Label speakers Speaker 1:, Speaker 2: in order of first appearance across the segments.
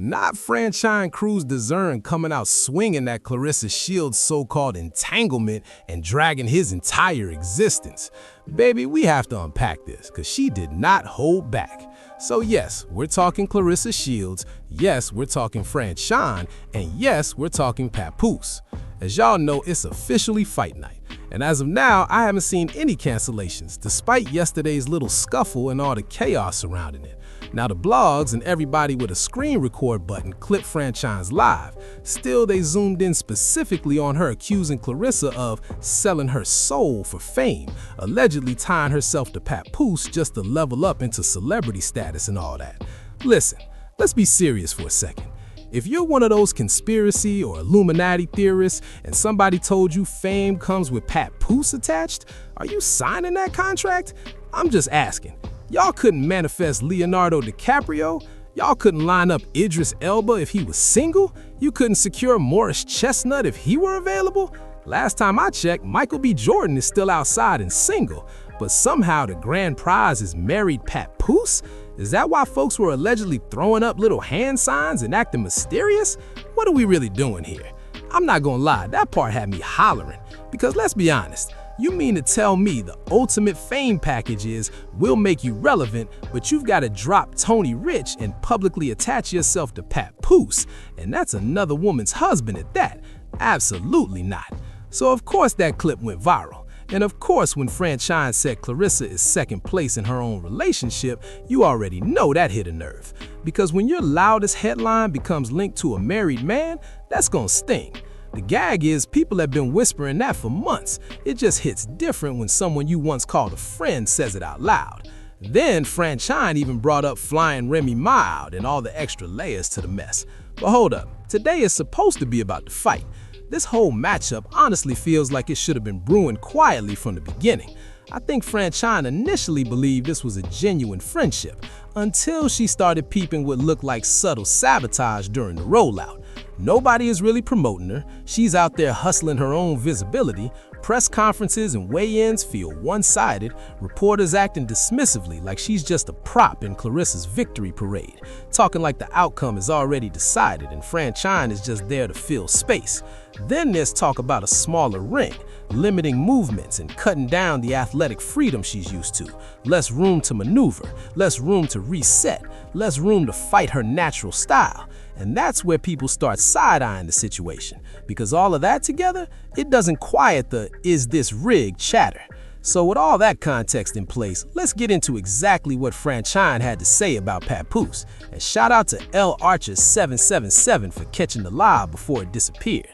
Speaker 1: Not Franchón Crews-Dezurn coming out swinging that Claressa Shields' so-called entanglement and dragging his entire existence. Baby, we have to unpack this, because she did not hold back. So yes, we're talking Claressa Shields, yes, we're talking Franchón, and yes, we're talking Papoose. As y'all know, it's officially fight night. And as of now, I haven't seen any cancellations, despite yesterday's little scuffle and all the chaos surrounding it. Now the blogs and everybody with a screen record button clipped Franchón's live. Still, they zoomed in specifically on her accusing Claressa of selling her soul for fame, allegedly tying herself to Papoose just to level up into celebrity status and all that. Listen, let's be serious for a second. If you're one of those conspiracy or Illuminati theorists and somebody told you fame comes with Papoose attached, are you signing that contract? I'm just asking. Y'all couldn't manifest Leonardo DiCaprio? Y'all couldn't line up Idris Elba if he was single? You couldn't secure Morris Chestnut if he were available? Last time I checked, Michael B. Jordan is still outside and single, but somehow the grand prize is married Papoose? Is that why folks were allegedly throwing up little hand signs and acting mysterious? What are we really doing here? I'm not gonna lie, that part had me hollering, because let's be honest, you mean to tell me the ultimate fame package is we'll make you relevant, but you've got to drop Tony Rich and publicly attach yourself to Papoose, and that's another woman's husband at that? Absolutely not. So of course that clip went viral. And of course when Franchón said Claressa is second place in her own relationship, you already know that hit a nerve. Because when your loudest headline becomes linked to a married man, that's gonna sting. The gag is people have been whispering that for months. It just hits different when someone you once called a friend says it out loud. Then Franchón even brought up flying Remy Ma out and all the extra layers to the mess. But hold up, today is supposed to be about the fight. This whole matchup honestly feels like it should have been brewing quietly from the beginning. I think Franchón initially believed this was a genuine friendship, until she started peeping what looked like subtle sabotage during the rollout. Nobody is really promoting her, she's out there hustling her own visibility, press conferences and weigh-ins feel one-sided, reporters acting dismissively like she's just a prop in Claressa's victory parade, talking like the outcome is already decided and Franchón is just there to fill space. Then there's talk about a smaller ring, limiting movements and cutting down the athletic freedom she's used to, less room to maneuver, less room to reset, less room to fight her natural style. And that's where people start side-eyeing the situation, because all of that together, it doesn't quiet the "is this rigged" chatter. So with all that context in place, let's get into exactly what Franchón had to say about Papoose. And shout out to L Archer 777 for catching the live before it disappeared.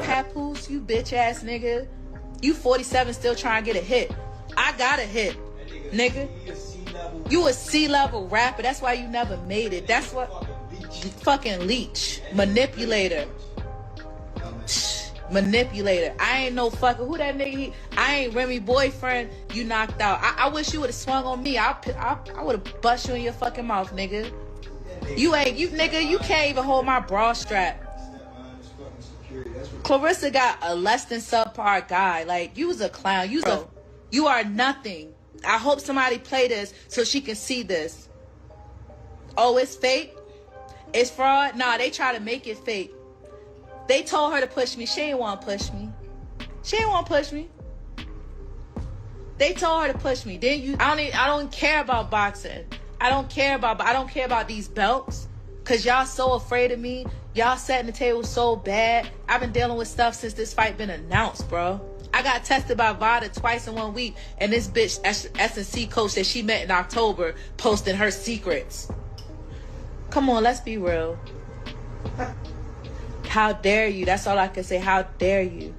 Speaker 2: Papoose, you bitch ass nigga. You 47 still trying to get a hit. I got a hit, nigga. You a C-level rapper. That's why you never made it. That's what fucking leech. Manipulator. Manipulator. I ain't no fucker. Who that nigga? I ain't Remy boyfriend. You knocked out. I wish you would have swung on me. I would have bust you in your fucking mouth, nigga. You nigga, you can't even hold my bra strap. Claressa got a less than subpar guy. Like, you was a clown. You are nothing. I hope somebody play this so she can see this. Oh, it's fake? It's fraud? Nah, they try to make it fake. They told her to push me. She ain't want to push me. She ain't want to push me. They told her to push me. I don't care about boxing. I don't care about these belts. Cause y'all so afraid of me. Y'all setting the table so bad. I've been dealing with stuff since this fight been announced, bro. I got tested by VADA twice in 1 week, and this bitch S&C coach that she met in October posting her secrets. Come on, let's be real. How dare you? That's all I can say. How dare you?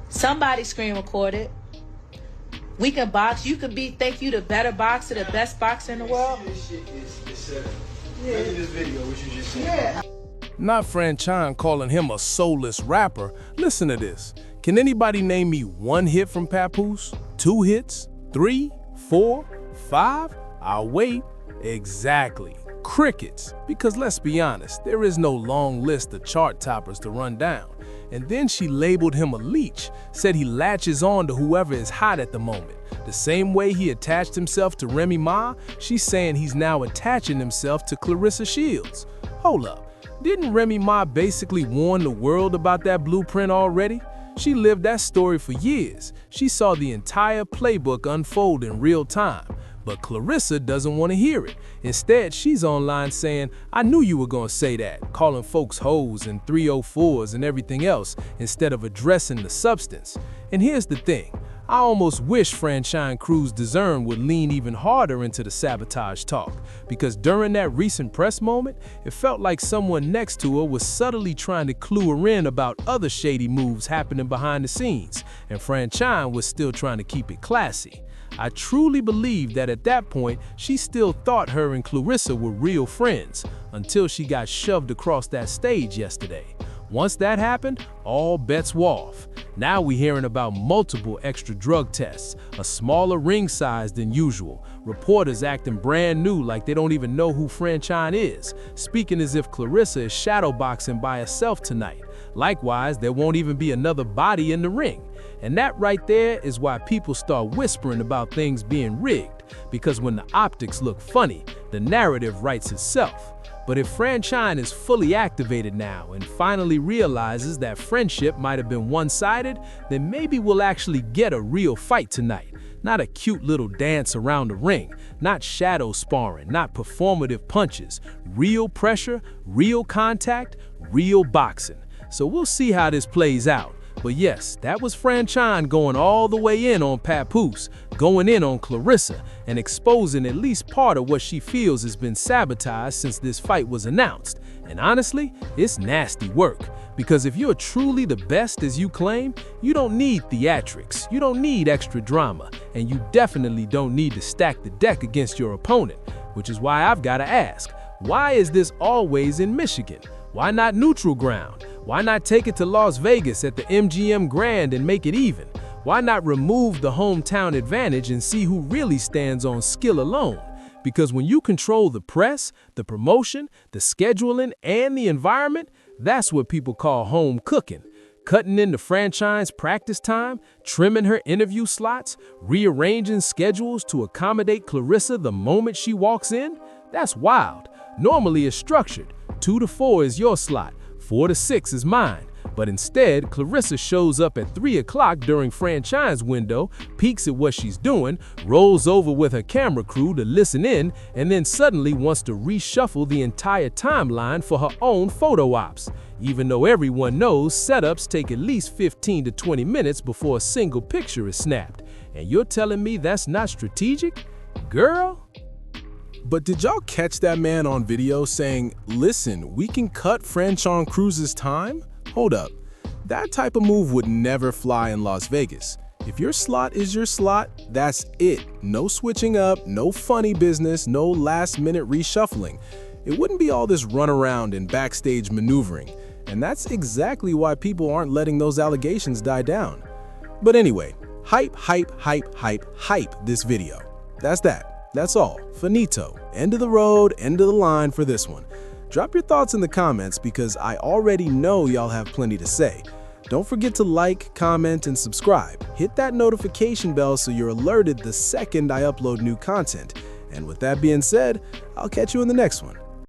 Speaker 2: Somebody screen record it. We can box. You could think you the better boxer, the best boxer in the world.
Speaker 3: This shit is set up. Look at this video, what you just said. Yeah.
Speaker 1: Not Franchón calling him a soulless rapper. Listen to this. Can anybody name me one hit from Papoose? 2 hits? 3? 4? 5? I'll wait. Exactly. Crickets. Because let's be honest, there is no long list of chart toppers to run down. And then she labeled him a leech, said he latches on to whoever is hot at the moment. The same way he attached himself to Remy Ma, she's saying he's now attaching himself to Claressa Shields. Hold up, didn't Remy Ma basically warn the world about that blueprint already? She lived that story for years. She saw the entire playbook unfold in real time. But Claressa doesn't want to hear it. Instead, she's online saying, I knew you were going to say that, calling folks hoes and 304s and everything else instead of addressing the substance. And here's the thing. I almost wish Franchón Crews-Dezurn would lean even harder into the sabotage talk, because during that recent press moment, it felt like someone next to her was subtly trying to clue her in about other shady moves happening behind the scenes, and Franchón was still trying to keep it classy. I truly believe that at that point, she still thought her and Claressa were real friends, until she got shoved across that stage yesterday. Once that happened, all bets were off. Now we're hearing about multiple extra drug tests, a smaller ring size than usual, reporters acting brand new like they don't even know who Franchón is, speaking as if Claressa is shadowboxing by herself tonight. Likewise, there won't even be another body in the ring. And that right there is why people start whispering about things being rigged, because when the optics look funny, the narrative writes itself. But if Franchón is fully activated now and finally realizes that friendship might have been one-sided, then maybe we'll actually get a real fight tonight. Not a cute little dance around the ring, not shadow sparring, not performative punches. Real pressure, real contact, real boxing. So we'll see how this plays out. But yes, that was Franchón going all the way in on Papoose, going in on Claressa, and exposing at least part of what she feels has been sabotaged since this fight was announced. And honestly, it's nasty work. Because if you're truly the best as you claim, you don't need theatrics, you don't need extra drama, and you definitely don't need to stack the deck against your opponent. Which is why I've got to ask, why is this always in Michigan? Why not neutral ground? Why not take it to Las Vegas at the MGM Grand and make it even? Why not remove the hometown advantage and see who really stands on skill alone? Because when you control the press, the promotion, the scheduling, and the environment, that's what people call home cooking. Cutting into Franchón's practice time, trimming her interview slots, rearranging schedules to accommodate Claressa the moment she walks in, that's wild. Normally it's structured. 2 to 4 is your slot. 4 to 6 is mine, but instead, Claressa shows up at 3 o'clock during Franchón's window, peeks at what she's doing, rolls over with her camera crew to listen in, and then suddenly wants to reshuffle the entire timeline for her own photo ops, even though everyone knows setups take at least 15 to 20 minutes before a single picture is snapped. And you're telling me that's not strategic? Girl?
Speaker 4: But did y'all catch that man on video saying, listen, we can cut Franchón Crews' time? Hold up. That type of move would never fly in Las Vegas. If your slot is your slot, that's it. No switching up, no funny business, no last-minute reshuffling. It wouldn't be all this runaround and backstage maneuvering. And that's exactly why people aren't letting those allegations die down. But anyway, hype this video. That's that. That's all. Finito. End of the road, end of the line for this one. Drop your thoughts in the comments because I already know y'all have plenty to say. Don't forget to like, comment, and subscribe. Hit that notification bell so you're alerted the second I upload new content. And with that being said, I'll catch you in the next one.